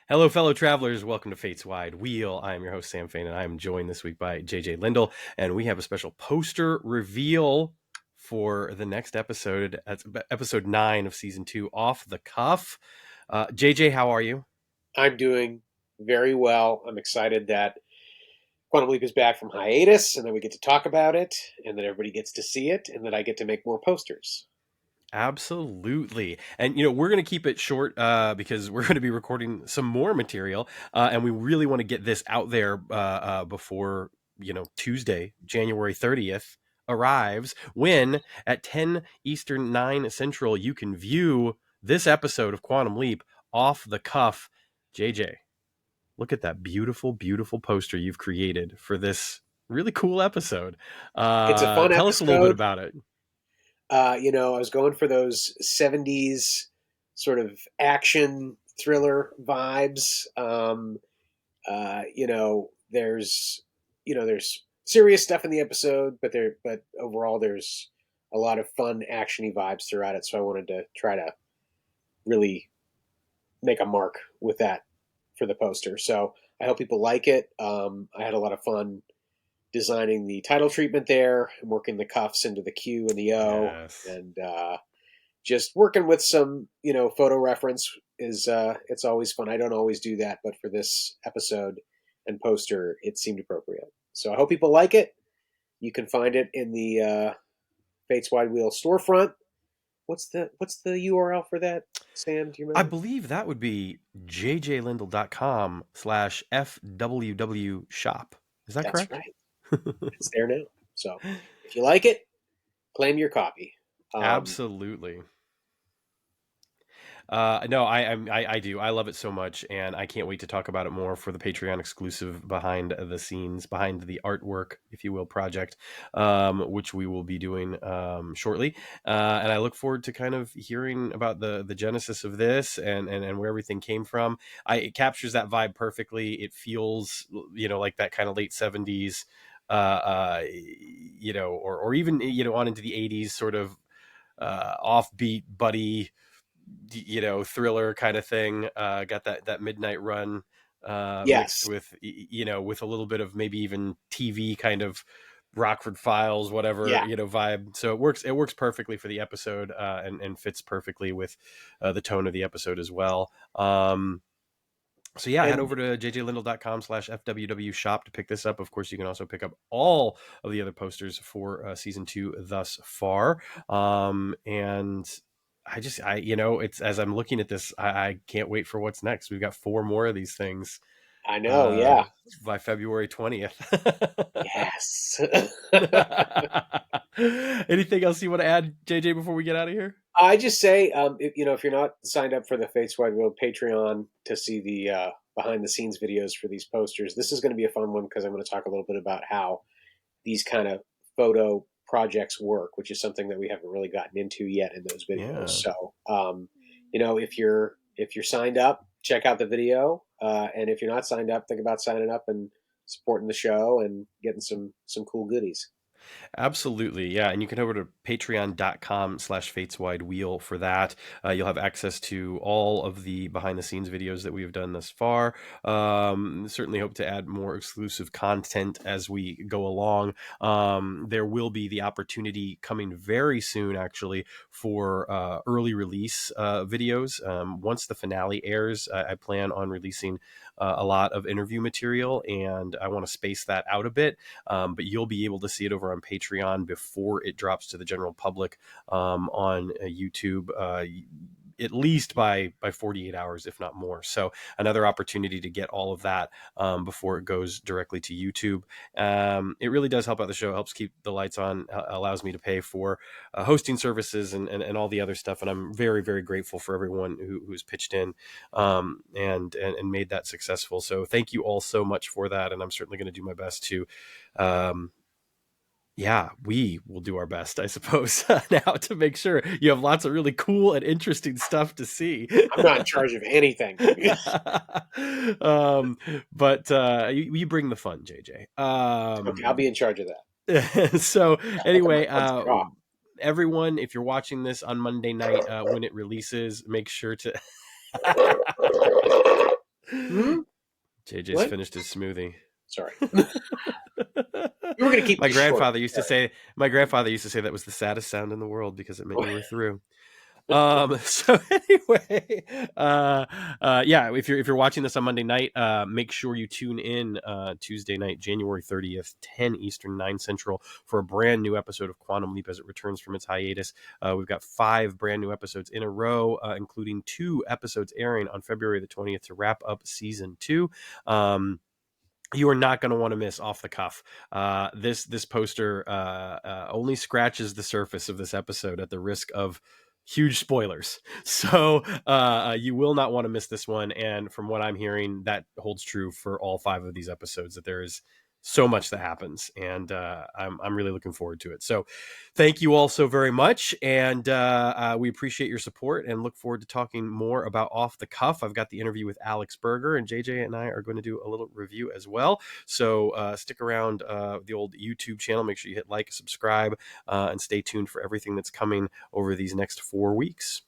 Hello, fellow travelers. Welcome to Fate's Wide Wheel. I am your host, Sam Fain, and I am joined this week by J.J. Lendl. And we have a special poster reveal for the next episode. That's episode 9 of season 2, Off the Cuff. J.J., how are you? I'm doing very well. I'm excited that Quantum Leap is back from hiatus and that we get to talk about it and that everybody gets to see it and that I get to make more posters. Absolutely. And, we're going to keep it short because we're going to be recording some more material. And we really want to get this out there before, Tuesday, January 30th arrives, when at 10 Eastern, 9 Central, you can view this episode of Quantum Leap off the cuff. JJ, look at that beautiful, beautiful poster you've created for this really cool episode. It's a fun Tell us a little bit episode. about it. I was going for those 70s sort of action thriller vibes. There's serious stuff in the episode, but overall there's a lot of fun actiony vibes throughout it. So I wanted to try to really make a mark with that for the poster. So I hope people like it. I had a lot of fun designing the title treatment there and working the cuffs into the Q and the O, Yes. and just working with some photo reference is it's always fun. I don't always do that, but for this episode and poster, it seemed appropriate. So I hope people like it. You can find it in the Fates Wide Wheel storefront. What's the URL for that, Sam? Do you I remember? believe that would be jjlindle.com/FWW shop. Is that That's correct? right. It's there now. So if you like it, claim your copy. Um, Absolutely. No, I do. I love it so much, and I can't wait to talk about it more for the Patreon exclusive behind the scenes, behind the artwork, if you will, project, which we will be doing shortly. And I look forward to kind of hearing about the genesis of this and where everything came from. It captures that vibe perfectly. It feels, like that kind of late 70s, or even, on into the 80s, sort of offbeat buddy thriller kind of thing. Got that midnight run mixed yes. with with a little bit of maybe even TV kind of Rockford Files, whatever Yeah. vibe. So it works perfectly for the episode, and fits perfectly with the tone of the episode as well. So yeah, head And over to jjlindle.com/FWW shop to pick this up. Of course, you can also pick up all of the other posters for season 2 thus far. And it's as I'm looking at this, I can't wait for what's next. We've got 4 more of these things I know, uh, yeah. by February 20th. Yes. Anything else you want to add, JJ, before we get out of here? I just say, if you're not signed up for the Fates Wide World Patreon to see the behind the scenes videos for these posters, this is going to be a fun one because I'm going to talk a little bit about how these kind of photo projects work, which is something that we haven't really gotten into yet in those videos. Yeah. So, if you're signed up, check out the video, and if you're not signed up, think about signing up and supporting the show and getting some cool goodies. Absolutely. Yeah. And you can head over to patreon.com/Fates Wide Wheel for that. You'll have access to all of the behind the scenes videos that we have done thus far. Certainly hope to add more exclusive content as we go along. There will be the opportunity coming very soon, actually, for early release videos. Once the finale airs, I plan on releasing a lot of interview material, and I want to space that out a bit. But you'll be able to see it over on Patreon before it drops to the general public on YouTube. At least by 48 hours, if not more. So another opportunity to get all of that before it goes directly to YouTube. It really does help out the show. It helps keep the lights on, allows me to pay for hosting services and all the other stuff. And I'm very, very grateful for everyone who's pitched in and made that successful. So thank you all so much for that. And I'm certainly going to do my best to um, yeah, we will do our best, I suppose, now to make sure you have lots of really cool and interesting stuff to see. I'm not in charge of anything. um, but you bring the fun, JJ. Okay, I'll be in charge of that. So Look at my anyway, fun straw. everyone, if you're watching this on Monday night when it releases, make sure to JJ's What? finished his smoothie. Sorry. We were going to keep My this short. grandfather used to Sorry. say that was the saddest sound in the world because it meant you were through. So anyway, yeah, if you're watching this on Monday night, make sure you tune in Tuesday night, January 30th, 10 Eastern, 9 Central, for a brand new episode of Quantum Leap as it returns from its hiatus. We've got 5 brand new episodes in a row, including 2 episodes airing on February the 20th to wrap up season 2. You are not going to want to miss Off the Cuff. This poster only scratches the surface of this episode at the risk of huge spoilers. So you will not want to miss this one. And from what I'm hearing, that holds true for all 5 of these episodes, that there is so much that happens, and I'm really looking forward to it. So thank you all so very much, and we appreciate your support and look forward to talking more about Off the Cuff. I've got the interview with Alex Berger, and JJ and I are going to do a little review as well. So stick around the old YouTube channel. Make sure you hit like, subscribe, and stay tuned for everything that's coming over these next 4 weeks.